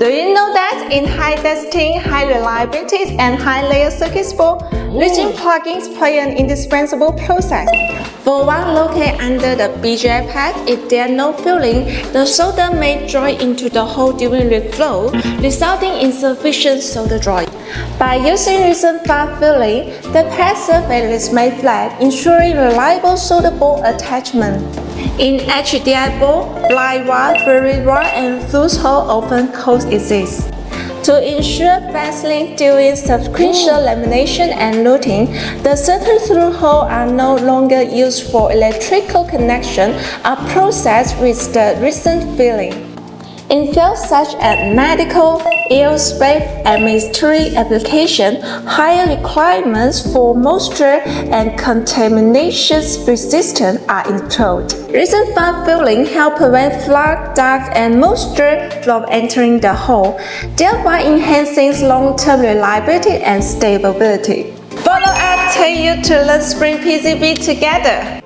Do you know that in high density, high reliability, and high layer circuits board, resin plugins play an indispensable process? For one located under the BGA pad, if there are no filling, the solder may dry into the hole during reflow, resulting in insufficient solder drawing. By using resin filling, the pad surface is made flat, ensuring reliable solder ball attachment. In HDI board, blind wire, buried wire, and fuse hole often coexist. To ensure fastening during sequential lamination and luting, the certain through holes are no longer used for electrical connection are processed with the resin filling. In fields such as medical, aerospace, and military application, higher requirements for moisture and contamination resistance are included. Resin filling helps prevent fluid, dust, and moisture from entering the hole, thereby enhancing long-term reliability and stability. Follow us, take you to learn SprintPCB together.